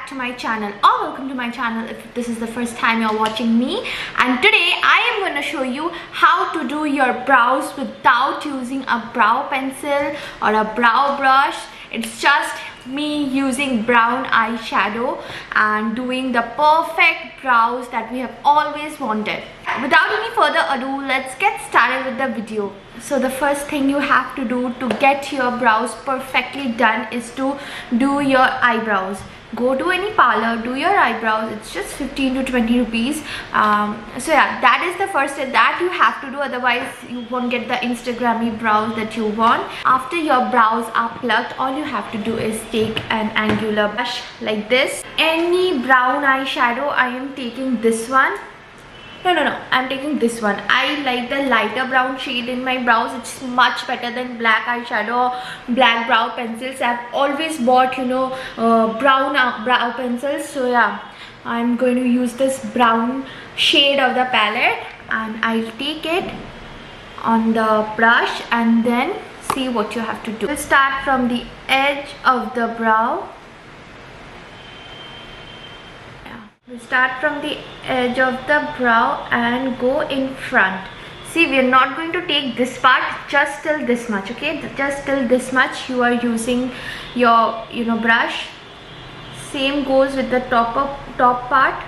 to my channel, or welcome to my channel if this is the first time you're watching me. And today I am going to show you how to do your brows without using a brow pencil or a brow brush. It's just me using brown eyeshadow and doing the perfect brows that we have always wanted. Without any further ado, let's get started with the video. So the first thing you have to do to get your brows perfectly done is to do your eyebrows. Go to any parlor, do your eyebrows. It's just 15 to 20 rupees. So yeah, that is the first step that you have to do, otherwise you won't get the Instagrammy brows that you want. After your brows are plucked, all you have to do is take an angular brush like this. Any brown eyeshadow, I am taking this one. No, I'm taking this one. I like the lighter brown shade in my brows. It's much better than black eyeshadow or black brow pencils. I've always bought, brown brow pencils. So yeah, I'm going to use this brown shade of the palette, and I'll take it on the brush and then see what you have to do. We'll start from the edge of the brow. We'll start from the edge of the brow and go in front. See, we are not going to take this part, just till this much, okay? Just till this much you are using your brush. Same goes with the top part.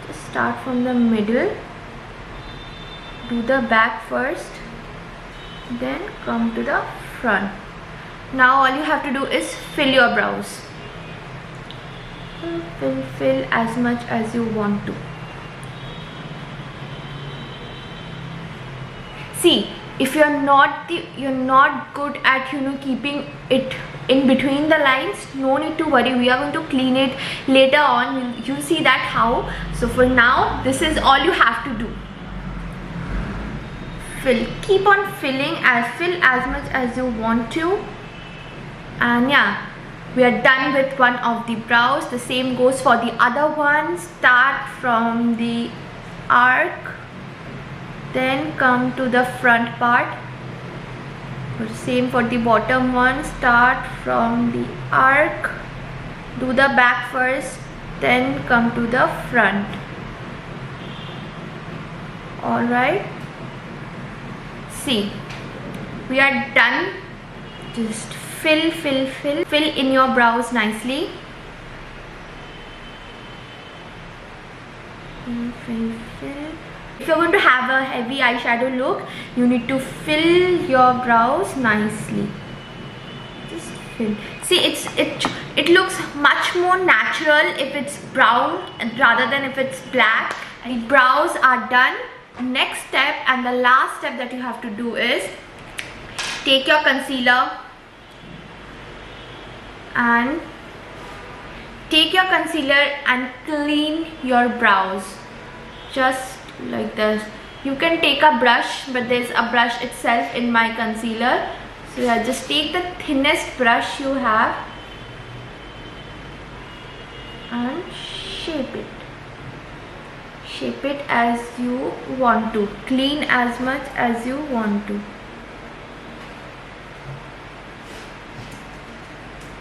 Just start from the middle. Do the back first, then come to the front. Now all you have to do is fill your brows. Fill as much as you want to. See, if you're not good at keeping it in between the lines, no need to worry. We are going to clean it later on. You'll see that how. So for now, this is all you have to do. Fill. Keep on filling. Fill as much as you want to. And yeah, we are done with one of the brows. The same goes for the other one. Start from the arc, then come to the front part. Same for the bottom one. Start from the arc, do the back first, then come to the front. Alright, see, we are done. Just fill in your brows nicely. Fill. If you're going to have a heavy eyeshadow look, you need to fill your brows nicely. Just fill. See, it looks much more natural if it's brown rather than if it's black. The brows are done. Next step and the last step that you have to do is take your concealer and clean your brows just like this. You can take a brush, but there's a brush itself in my concealer. So yeah, just take the thinnest brush you have and shape it as you want to. Clean as much as you want to.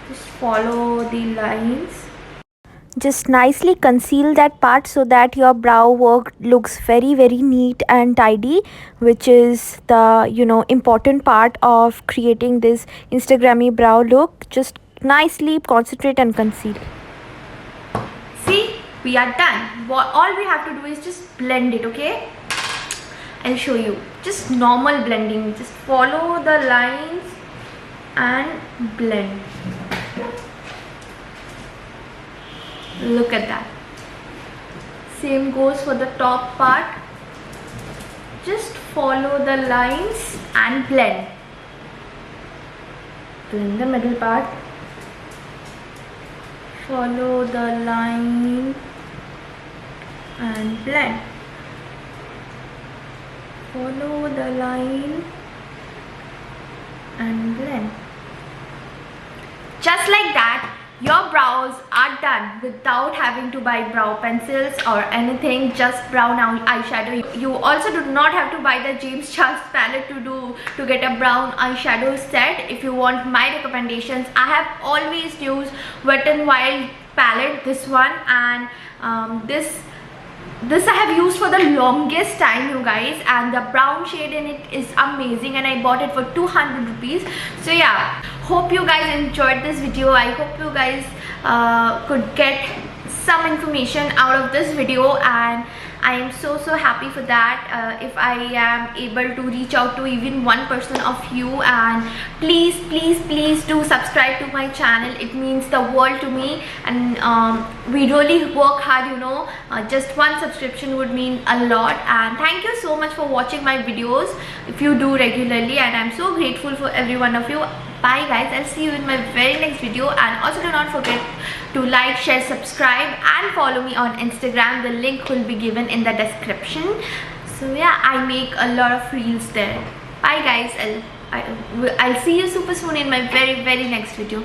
Just follow the lines. Just nicely conceal that part so that your brow work looks very neat and tidy, which is the important part of creating this Instagrammy brow look. Just nicely concentrate and conceal. See, we are done. All we have to do is just blend it, okay? I'll show you. Just normal blending. Just follow the lines and blend. Look at that. Same goes for the top part. Just follow the lines and blend. Blend the middle part. Follow the line and blend. Follow the line and blend. Just like that, your brows are done without having to buy brow pencils or anything, just brown eyeshadow. You also do not have to buy the James Charles palette to get a brown eyeshadow set. If you want my recommendations, I have always used Wet n Wild palette, this one, and this I have used for the longest time, you guys, and the brown shade in it is amazing, and I bought it for 200 rupees. So yeah, hope you guys enjoyed this video. I hope you guys could get some information out of this video, and I am so happy for that. If I am able to reach out to even one person of you, and please do subscribe to my channel. It means the world to me, and we really work hard, you know. Just one subscription would mean a lot, and thank you so much for watching my videos if you do regularly, and I'm so grateful for every one of you. Bye guys, I'll see you in my very next video, and also do not forget to like, share, subscribe, and follow me on Instagram. The link will be given in the description. So yeah, I make a lot of reels there. Bye guys, I'll see you super soon in my very next video.